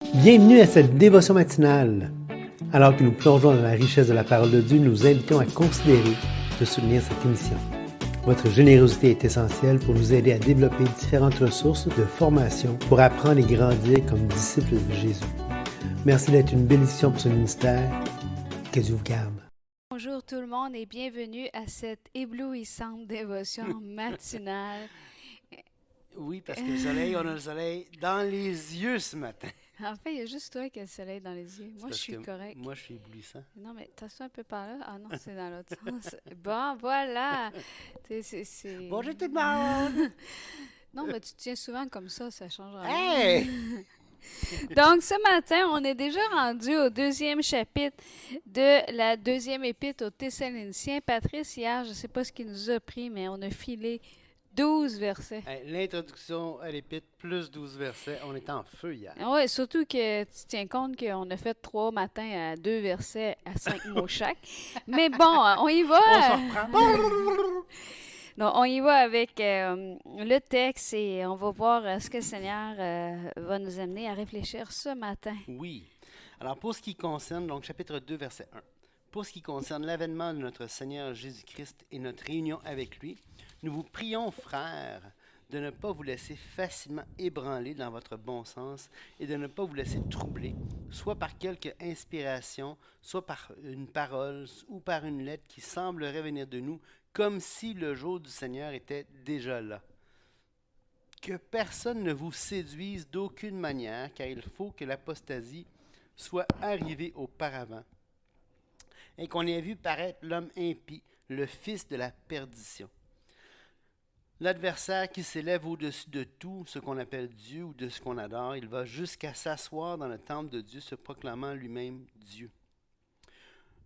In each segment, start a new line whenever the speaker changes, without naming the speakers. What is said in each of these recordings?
Bienvenue à cette dévotion matinale. Alors que nous plongeons dans la richesse de la parole de Dieu, nous vous invitons à considérer de soutenir cette émission. Votre générosité est essentielle pour nous aider à développer différentes ressources de formation pour apprendre et grandir comme disciples de Jésus. Merci d'être une bénédiction pour ce ministère. Que Dieu vous garde.
Bonjour tout le monde et bienvenue à cette éblouissante dévotion matinale.
Oui, parce que le soleil, on a le soleil dans les yeux ce matin.
En fait, il y a juste toi qui as le soleil dans les yeux. Moi, je suis correct.
Moi, je suis éblouissant.
Non, mais t'as-toi un peu par là? Ah non, c'est dans l'autre sens. Bon, voilà. C'est...
Bonjour tout le monde!
Non, mais tu te tiens souvent comme ça change rien.
Hey!
Donc, ce matin, on est déjà rendu au deuxième chapitre de la deuxième épître aux Thessaloniciens. Patrice, hier, je ne sais pas ce qu'il nous a pris, mais on a filé 12 versets.
Hey, l'introduction à l'épître, plus 12 versets. On était en feu hier.
Oui, surtout que tu tiens compte qu'on a fait 3 matins à 2 versets à 5 mots chaque. Mais bon, on y va.
On s'en reprend.
Donc, on y va avec le texte et on va voir ce que le Seigneur va nous amener à réfléchir ce matin.
Oui. Alors, pour ce qui concerne, donc chapitre 2, verset 1. Pour ce qui concerne l'avènement de notre Seigneur Jésus-Christ et notre réunion avec lui, nous vous prions, frères, de ne pas vous laisser facilement ébranler dans votre bon sens et de ne pas vous laisser troubler, soit par quelque inspiration, soit par une parole ou par une lettre qui semblerait venir de nous, comme si le jour du Seigneur était déjà là. Que personne ne vous séduise d'aucune manière, car il faut que l'apostasie soit arrivée auparavant, et qu'on ait vu paraître l'homme impie, le fils de la perdition. L'adversaire qui s'élève au-dessus de tout ce qu'on appelle Dieu ou de ce qu'on adore, il va jusqu'à s'asseoir dans le temple de Dieu, se proclamant lui-même Dieu.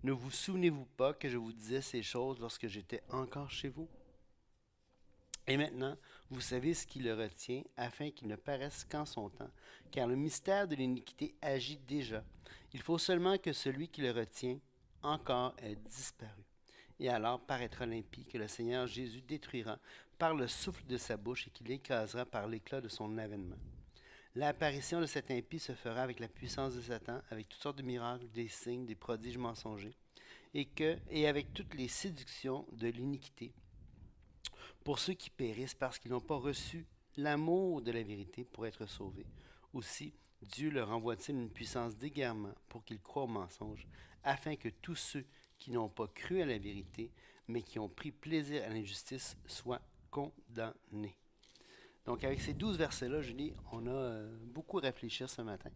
Ne vous souvenez-vous pas que je vous disais ces choses lorsque j'étais encore chez vous? Et maintenant, vous savez ce qui le retient, afin qu'il ne paraisse qu'en son temps, car le mystère de l'iniquité agit déjà. Il faut seulement que celui qui le retient encore ait disparu. Et alors paraîtra l'impie que le Seigneur Jésus détruira par le souffle de sa bouche et qu'il écrasera par l'éclat de son avènement. L'apparition de cet impie se fera avec la puissance de Satan, avec toutes sortes de miracles, des signes, des prodiges mensongers, et avec toutes les séductions de l'iniquité, pour ceux qui périssent parce qu'ils n'ont pas reçu l'amour de la vérité pour être sauvés. Aussi, Dieu leur envoie-t-il une puissance d'égarement pour qu'ils croient au mensonge, afin que tous ceux qui n'ont pas cru à la vérité, mais qui ont pris plaisir à l'injustice, soient condamnés. Donc, avec ces 12 versets-là, Julie, on a beaucoup réfléchi ce matin.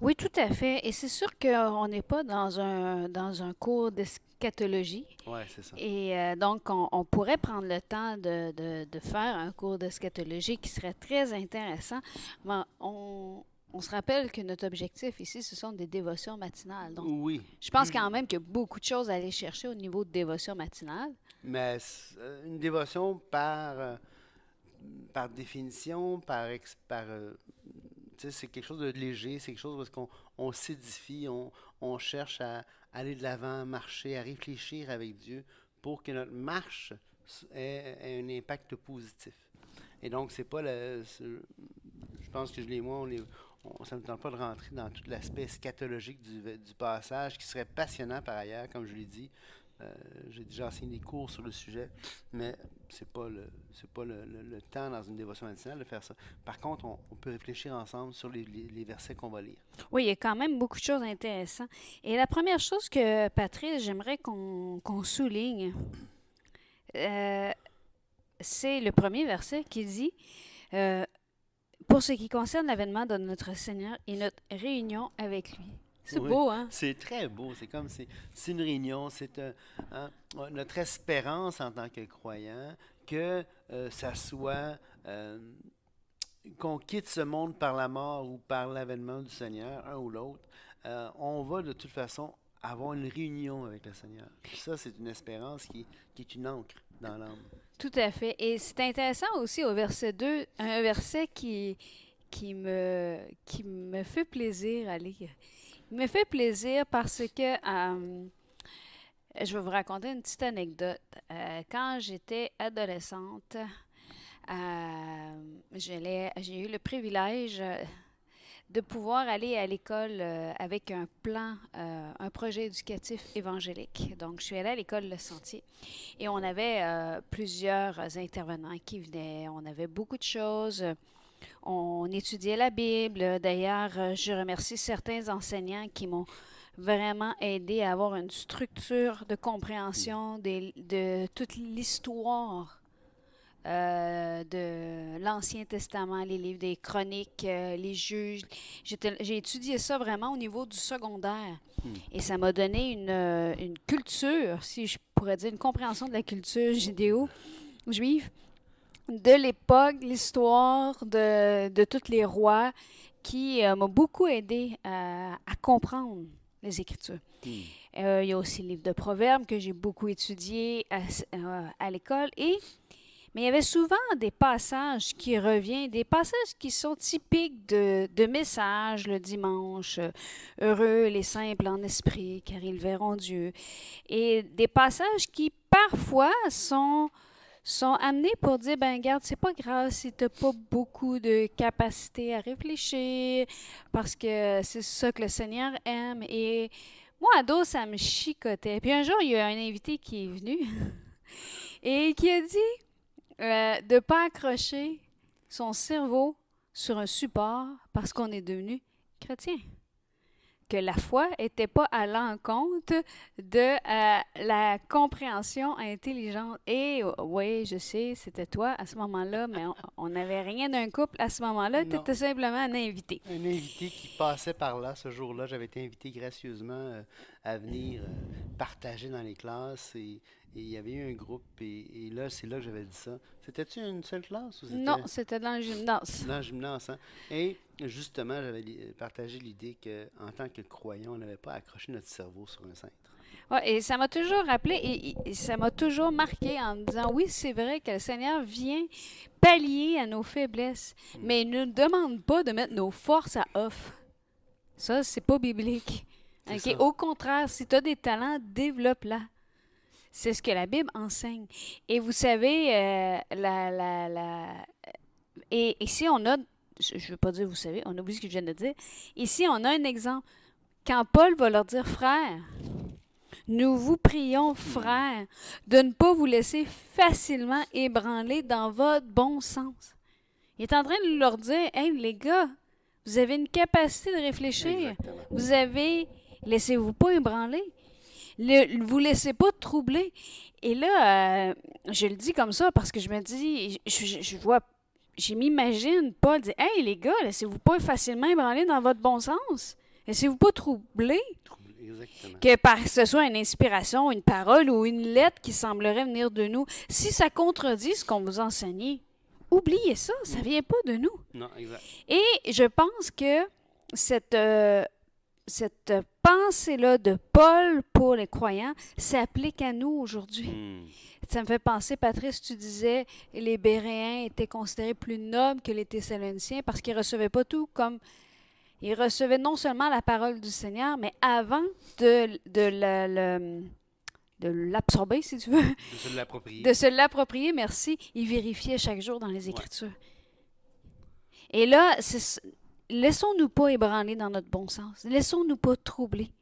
Oui, tout à fait. Et c'est sûr qu'on n'est pas dans un cours d'eschatologie.
Oui, c'est ça.
Et donc, on pourrait prendre le temps de faire un cours d'eschatologie qui serait très intéressant. Mais on se rappelle que notre objectif ici, ce sont des dévotions matinales. Donc,
Oui.
je pense quand même qu'il y a beaucoup de choses à aller chercher au niveau de dévotion matinale.
Mais une dévotion par définition, c'est quelque chose de léger, c'est quelque chose où on s'édifie, on cherche à aller de l'avant, à marcher, à réfléchir avec Dieu pour que notre marche ait un impact positif. Et donc, c'est pas je pense que Julie et moi, ça ne me tente pas de rentrer dans tout l'aspect scatologique du passage, qui serait passionnant par ailleurs, comme je l'ai dit. J'ai déjà enseigné des cours sur le sujet, mais c'est pas le temps dans une dévotion matinale de faire ça. Par contre, on peut réfléchir ensemble sur les versets qu'on va lire.
Oui, il y a quand même beaucoup de choses intéressantes. Et la première chose que, Patrice, j'aimerais qu'on souligne, c'est le premier verset qui dit pour ce qui concerne l'avènement de notre Seigneur et notre réunion avec lui. C'est
Oui,
beau, hein?
c'est très beau. C'est une réunion, notre espérance en tant que croyant que ça soit qu'on quitte ce monde par la mort ou par l'avènement du Seigneur, un ou l'autre. On va de toute façon avoir une réunion avec le Seigneur. Puis ça, c'est une espérance qui est une encre dans l'âme.
Tout à fait. Et c'est intéressant aussi au verset 2, un verset qui me fait plaisir à lire. Il me fait plaisir parce que je vais vous raconter une petite anecdote. Quand j'étais adolescente, j'ai eu le privilège de pouvoir aller à l'école avec un plan, un projet éducatif évangélique. Donc, je suis allée à l'école Le Sentier et on avait plusieurs intervenants qui venaient. On avait beaucoup de choses. On étudiait la Bible. D'ailleurs, je remercie certains enseignants qui m'ont vraiment aidé à avoir une structure de compréhension de toute l'histoire de l'Ancien Testament, les livres des Chroniques, les Juges. J'ai étudié ça vraiment au niveau du secondaire. Et ça m'a donné une culture, si je pourrais dire, une compréhension de la culture juive, de l'époque, l'histoire de tous les rois, qui m'a beaucoup aidé à comprendre les Écritures. Il y a aussi le livre de Proverbes que j'ai beaucoup étudié à l'école. Mais il y avait souvent des passages qui reviennent, des passages qui sont typiques de messages le dimanche. Heureux les simples en esprit, car ils verront Dieu. Et des passages qui parfois sont amenés pour dire, ben regarde, c'est pas grave si tu n'as pas beaucoup de capacité à réfléchir, parce que c'est ça que le Seigneur aime. Et moi, ado, ça me chicotait. Puis un jour, il y a un invité qui est venu et qui a dit de ne pas accrocher son cerveau sur un support parce qu'on est devenu chrétien. Que la foi n'était pas à l'encontre de la compréhension intelligente. Et oui, je sais, c'était toi à ce moment-là, mais on n'avait rien d'un couple à ce moment-là. Tu étais simplement un invité.
Un invité qui passait par là ce jour-là. J'avais été invité gracieusement à venir partager dans les classes et il y avait eu un groupe et là, c'est là que j'avais dit ça. C'était-tu une seule classe ou c'était...
Non, c'était dans le gymnase.
Dans le gymnase, hein? Et justement, j'avais partagé l'idée qu'en tant que croyant, on n'avait pas accroché notre cerveau sur un cintre.
Ouais, et ça m'a toujours rappelé et ça m'a toujours marqué en me disant, oui, c'est vrai que le Seigneur vient pallier à nos faiblesses, mais il ne nous demande pas de mettre nos forces à off. Ça, c'est pas biblique. Okay? Au contraire, si tu as des talents, développe-la. C'est ce que la Bible enseigne. Et vous savez, et ici, on a, je ne veux pas dire vous savez, on oublie ce que je viens de dire. Ici, on a un exemple. Quand Paul va leur dire, frères, nous vous prions, frères, de ne pas vous laisser facilement ébranler dans votre bon sens. Il est en train de leur dire, hey les gars, vous avez une capacité de réfléchir.
Exactement.
Vous avez, laissez-vous pas ébranler. Vous laissez pas troubler. Et là, je le dis comme ça parce que je me dis, je m'imagine Paul dire, hey les gars, laissez-vous pas facilement ébranler dans votre bon sens. Laissez-vous pas troubler.
Exactement.
Que ce soit une inspiration, une parole ou une lettre qui semblerait venir de nous. Si ça contredit ce qu'on vous enseignait, oubliez ça, ça ne vient pas de nous.
Non, exact.
Et je pense que cette pensée-là de Paul pour les croyants s'applique à nous aujourd'hui. Ça me fait penser, Patrice, tu disais, les Béréens étaient considérés plus nobles que les Thessaloniciens parce qu'ils ne recevaient pas tout comme... Ils recevaient non seulement la parole du Seigneur, mais avant de l'absorber, si tu veux.
De se l'approprier.
De se l'approprier, merci. Ils vérifiaient chaque jour dans les Écritures. Ouais. Et là, laissons-nous pas ébranler dans notre bon sens. Laissons-nous pas troubler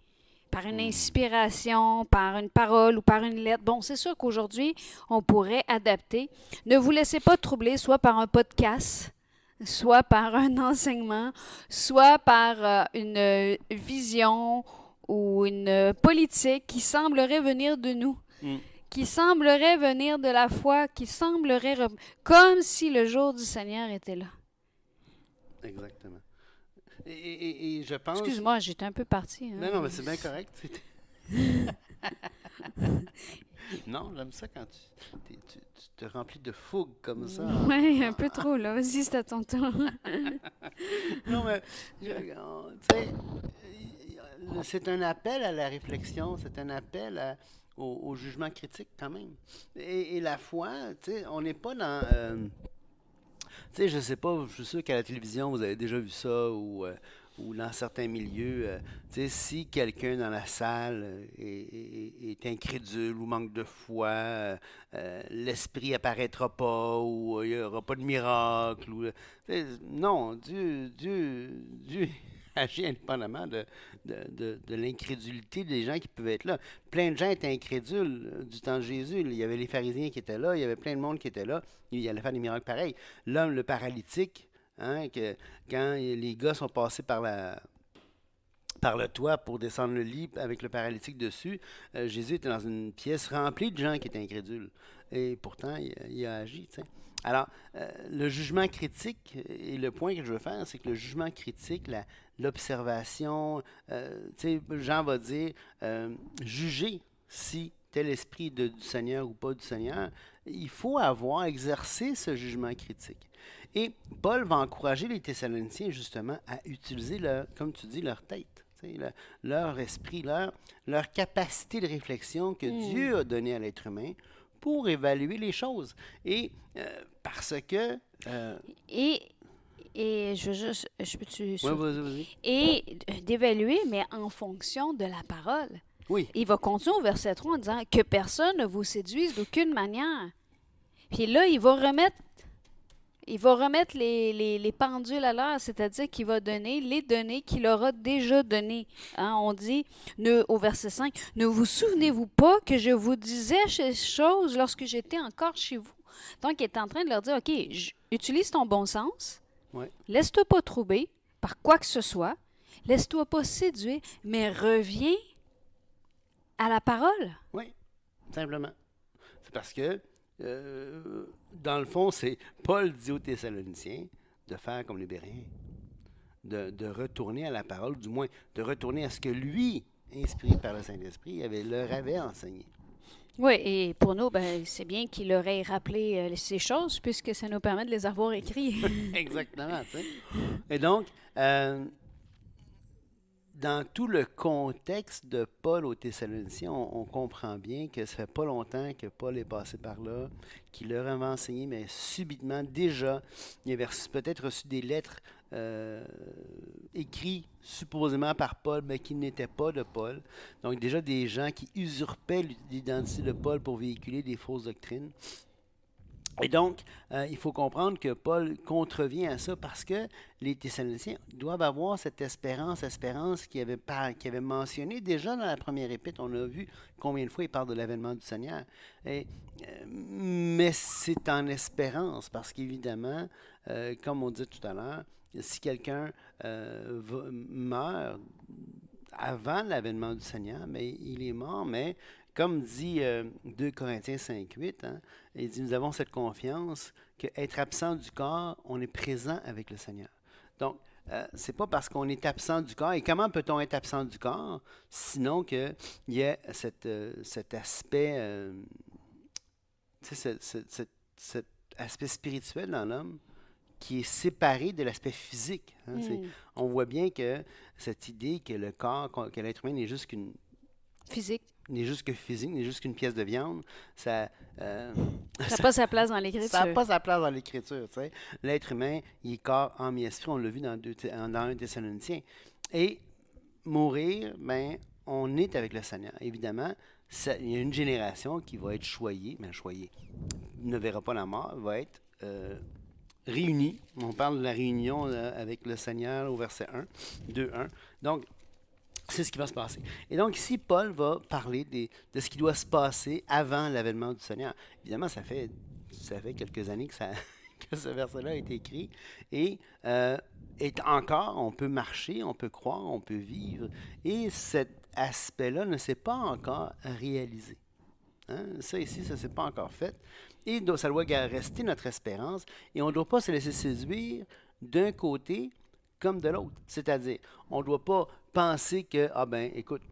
par une inspiration, par une parole ou par une lettre. Bon, c'est sûr qu'aujourd'hui, on pourrait adapter. Ne vous laissez pas troubler, soit par un podcast, soit par un enseignement, soit par une vision ou une politique qui semblerait venir de nous, qui semblerait venir de la foi, qui semblerait comme si le jour du Seigneur était là.
Exactement. Et je pense...
Excuse-moi, j'étais un peu partie. Hein?
Non, mais c'est bien correct. Non, j'aime ça quand tu te remplis de fougue comme ça.
Oui, un peu trop, là. Vas-y, c'est à ton tour.
Non, mais, tu sais, c'est un appel à la réflexion, c'est un appel au jugement critique quand même. Et la foi, tu sais, on n'est pas dans... tu sais, je sais pas, je suis sûr qu'à la télévision, vous avez déjà vu ça, ou dans certains milieux, tu sais, si quelqu'un dans la salle est incrédule ou manque de foi, l'esprit apparaîtra pas, ou il n'y aura pas de miracle. Non, Dieu agit indépendamment de l'incrédulité des gens qui pouvaient être là. Plein de gens étaient incrédules du temps de Jésus. Il y avait les pharisiens qui étaient là, il y avait plein de monde qui était là. Il allait faire des miracles pareils. L'homme, le paralytique, hein, quand les gars sont passés par le toit pour descendre le lit avec le paralytique dessus, Jésus était dans une pièce remplie de gens qui étaient incrédules. Et pourtant, il a agi. T'sais. Alors, le jugement critique, et le point que je veux faire, c'est que le jugement critique, l'observation, Jean va dire, juger si tel esprit du Seigneur ou pas du Seigneur, il faut avoir exercé ce jugement critique. Et Paul va encourager les Thessaloniciens justement à utiliser, comme tu dis, leur tête. Leur esprit, leur capacité de réflexion que Dieu a donnée à l'être humain pour évaluer les choses. Et parce que...
Et je veux juste... Je peux-tu...
Oui, vas-y.
Et d'évaluer, mais en fonction de la parole.
Oui.
Il va continuer au verset 3 en disant « Que personne ne vous séduise d'aucune manière. » Puis là, il va remettre les pendules à l'heure, c'est-à-dire qu'il va donner les données qu'il aura déjà données. Hein, on dit au verset 5, « Ne vous souvenez-vous pas que je vous disais ces choses lorsque j'étais encore chez vous? » Donc, il est en train de leur dire, « OK, utilise ton bon sens,
Ouais.
Laisse-toi pas troubler par quoi que ce soit, laisse-toi pas séduire, mais reviens à la parole. »
Oui, simplement. C'est parce que dans le fond, c'est Paul dit aux Thessaloniciens de faire comme les Béréens, de retourner à la parole, du moins de retourner à ce que lui, inspiré par le Saint-Esprit, leur avait enseigné.
Oui, et pour nous, c'est bien qu'il leur ait rappelé ces choses, puisque ça nous permet de les avoir écrits.
Exactement, tu sais. Et donc, dans tout le contexte de Paul aux Thessaloniciens, on comprend bien que ça fait pas longtemps que Paul est passé par là, qu'il leur avait enseigné, mais subitement, déjà, il avait peut-être reçu des lettres écrites supposément par Paul, mais qui n'étaient pas de Paul. Donc déjà des gens qui usurpaient l'identité de Paul pour véhiculer des fausses doctrines. Et donc, il faut comprendre que Paul contrevient à ça parce que les Thessaloniciens doivent avoir cette espérance qu'il avait mentionné déjà dans la première épître. On a vu combien de fois il parle de l'avènement du Seigneur. Mais c'est en espérance parce qu'évidemment, comme on dit tout à l'heure, si quelqu'un meurt avant l'avènement du Seigneur, mais il est mort, mais comme dit 2 Corinthiens 5:8, hein, il dit, nous avons cette confiance qu'être absent du corps, on est présent avec le Seigneur. Donc, c'est pas parce qu'on est absent du corps. Et comment peut-on être absent du corps, sinon qu'il y ait cet aspect, cet aspect spirituel dans l'homme qui est séparé de l'aspect physique. Hein, on voit bien que cette idée que le corps, que l'être humain n'est juste qu'une
Physique.
N'est juste que physique, n'est juste qu'une pièce de viande, ça
n'a pas sa place dans l'Écriture.
Ça n'a pas sa place dans l'Écriture. Tu sais. L'être humain, il est corps, âme et esprit, on l'a vu dans 1 Thessaloniciens. Et mourir, on est avec le Seigneur. Évidemment, il y a une génération qui va être choyée, ne verra pas la mort, va être réunie. On parle de la réunion avec le Seigneur au verset 1, 2:1. Donc, c'est ce qui va se passer. Et donc ici, Paul va parler de ce qui doit se passer avant l'avènement du Seigneur. Évidemment, ça fait quelques années que ce verset-là a été écrit. Et encore, on peut marcher, on peut croire, on peut vivre. Et cet aspect-là ne s'est pas encore réalisé. Hein? Ça ici, ça ne s'est pas encore fait. Et ça doit rester notre espérance. Et on ne doit pas se laisser séduire d'un côté comme de l'autre. C'est-à-dire, on ne doit pas penser que, écoute,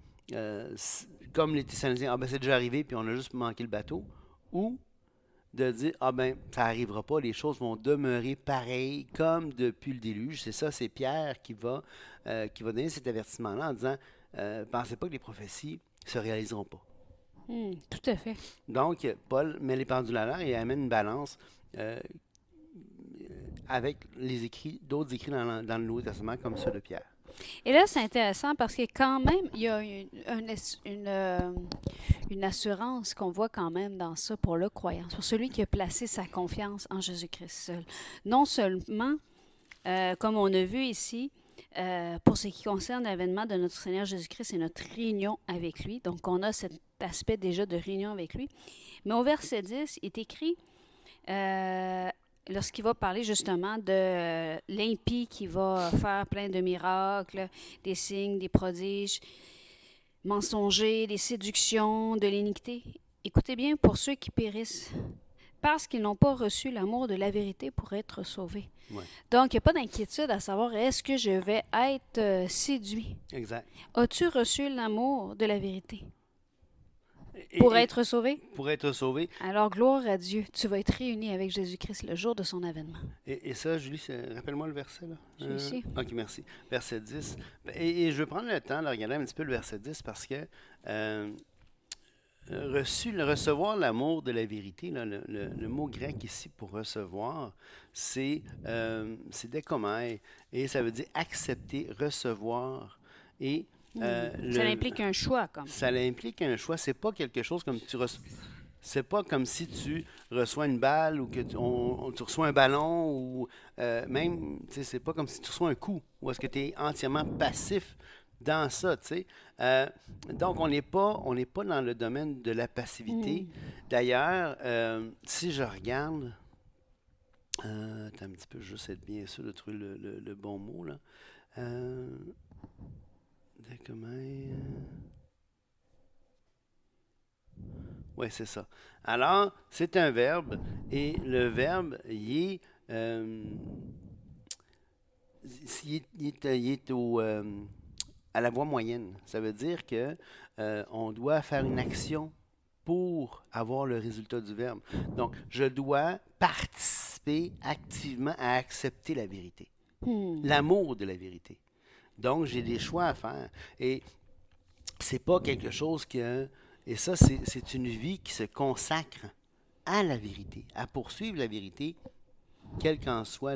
comme les Thessaloniciens, c'est déjà arrivé, puis on a juste manqué le bateau. Ou de dire, ça n'arrivera pas, les choses vont demeurer pareilles comme depuis le déluge. C'est ça, c'est Pierre qui va donner cet avertissement-là en disant, pensez pas que les prophéties ne se réaliseront pas.
Tout à fait.
Donc, Paul met les pendules à l'heure et amène une balance avec d'autres écrits dans le Nouveau Testament, comme ceux de Pierre.
Et là, c'est intéressant parce que quand même, il y a une assurance qu'on voit quand même dans ça pour le croyant, pour celui qui a placé sa confiance en Jésus-Christ seul. Non seulement, comme on a vu ici, pour ce qui concerne l'avènement de notre Seigneur Jésus-Christ et notre réunion avec lui. Donc, on a cet aspect déjà de réunion avec lui. Mais au verset 10, il est écrit, lorsqu'il va parler justement de l'impie qui va faire plein de miracles, des signes, des prodiges, mensongers, des séductions, de l'iniquité. Écoutez bien, pour ceux qui périssent, parce qu'ils n'ont pas reçu l'amour de la vérité pour être sauvés.
Ouais.
Donc, il n'y a pas d'inquiétude à savoir, est-ce que je vais être séduit?
Exact.
As-tu reçu l'amour de la vérité pour être sauvé?
Pour être sauvé.
Alors, gloire à Dieu, tu vas être réuni avec Jésus-Christ le jour de son avènement.
Et ça, Julie, rappelle-moi le verset, là.
Je suis ici.
OK, merci. Verset 10. Et je vais prendre le temps de regarder un petit peu le verset 10 parce que recevoir l'amour de la vérité, là, le mot grec ici pour recevoir, c'est dekomai, et ça veut dire accepter, recevoir. Et
Ça implique un choix, comme.
ça implique un choix. C'est pas quelque chose comme c'est pas comme si tu reçois une balle ou que tu reçois un ballon ou même, tu sais, c'est pas comme si tu reçois un coup ou est-ce que tu es entièrement passif dans ça, tu sais. Donc, on n'est pas dans le domaine de la passivité. D'ailleurs, si je regarde, attends un petit peu, je vais juste être bien sûr de trouver le bon mot, là. Oui, c'est ça. Alors, c'est un verbe et le verbe, il est à la voix moyenne. Ça veut dire que on doit faire une action pour avoir le résultat du verbe. Donc, je dois participer activement à accepter la vérité, l'amour de la vérité. Donc, j'ai des choix à faire. Et c'est pas quelque chose que... Et ça, c'est une vie qui se consacre à la vérité, à poursuivre la vérité, quelle qu'en soit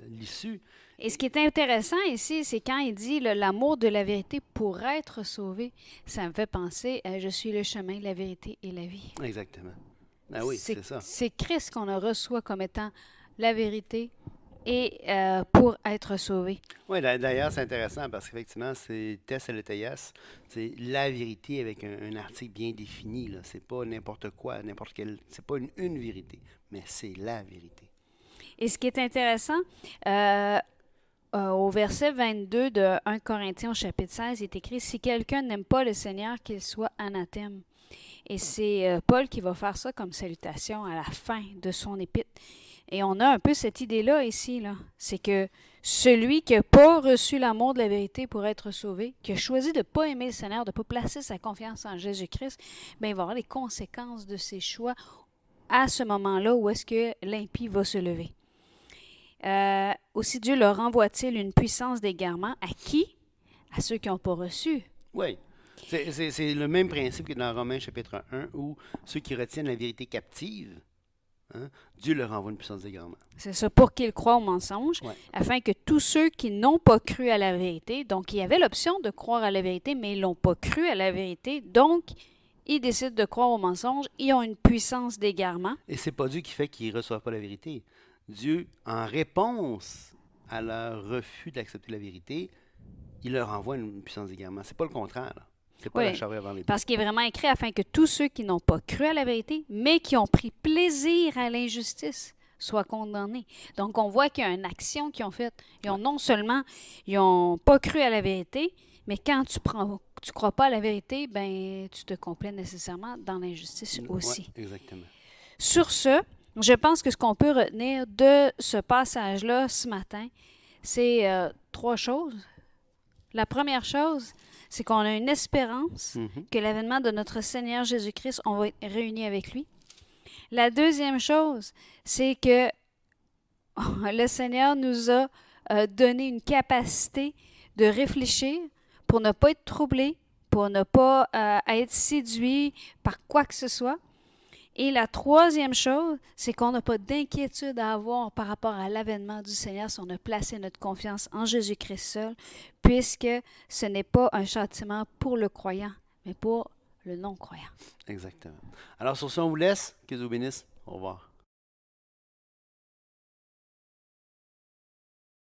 l'issue.
Et ce qui est intéressant ici, c'est quand il dit l'amour de la vérité pour être sauvé. Ça me fait penser à je suis le chemin, la vérité et la vie.
Exactement. Ah oui, c'est ça.
C'est Christ qu'on a reçoit comme étant la vérité et pour être sauvé.
Oui, d'ailleurs, c'est intéressant parce qu'effectivement, c'est Thessaloniens, c'est la vérité avec un article bien défini. Là. C'est pas n'importe quoi, n'importe quelle. C'est pas une vérité, mais c'est la vérité.
Et ce qui est intéressant, au verset 22 de 1 Corinthiens au chapitre 16, il est écrit « Si quelqu'un n'aime pas le Seigneur, qu'il soit anathème ». Et c'est Paul qui va faire ça comme salutation à la fin de son épître. Et on a un peu cette idée-là ici, là. C'est que celui qui n'a pas reçu l'amour de la vérité pour être sauvé, qui a choisi de ne pas aimer le Seigneur, de ne pas placer sa confiance en Jésus-Christ, bien, il va avoir les conséquences de ses choix à ce moment-là où est-ce que l'impie va se lever. Aussi, Dieu leur envoie-t-il une puissance d'égarement à qui? À ceux qui n'ont pas reçu.
Oui. C'est le même principe que dans Romains chapitre 1 où ceux qui retiennent la vérité captive, hein, Dieu leur envoie une puissance d'égarement.
C'est ça, pour qu'ils croient au mensonge,
Ouais.
afin que tous ceux qui n'ont pas cru à la vérité, donc il y avait l'option de croire à la vérité, mais ils n'ont pas cru à la vérité, donc ils décident de croire au mensonge, ils ont une puissance d'égarement.
Et c'est pas Dieu qui fait qu'ils ne reçoivent pas la vérité. Dieu, en réponse à leur refus d'accepter la vérité, il leur envoie une puissance d'égarement. C'est pas le contraire, là. C'est pas
Oui,
la charrue avant les bœufs.
parce qu'il est vraiment écrit afin que tous ceux qui n'ont pas cru à la vérité, mais qui ont pris plaisir à l'injustice, soient condamnés. Donc, on voit qu'il y a une action qu'ils ont faite. Ils ont non seulement, ils n'ont pas cru à la vérité, mais quand tu crois pas à la vérité, ben tu te complais nécessairement dans l'injustice aussi.
Ouais, exactement.
Sur ce, je pense que ce qu'on peut retenir de ce passage-là ce matin, c'est 3 choses. La première chose, c'est qu'on a une espérance que l'avènement de notre Seigneur Jésus-Christ, on va être réunis avec lui. La deuxième chose, c'est que le Seigneur nous a donné une capacité de réfléchir pour ne pas être troublé, pour ne pas être séduit par quoi que ce soit. Et la troisième chose, c'est qu'on n'a pas d'inquiétude à avoir par rapport à l'avènement du Seigneur si on a placé notre confiance en Jésus-Christ seul, puisque ce n'est pas un châtiment pour le croyant, mais pour le non-croyant.
Exactement. Alors, sur ce, on vous laisse. Que Dieu vous bénisse. Au revoir.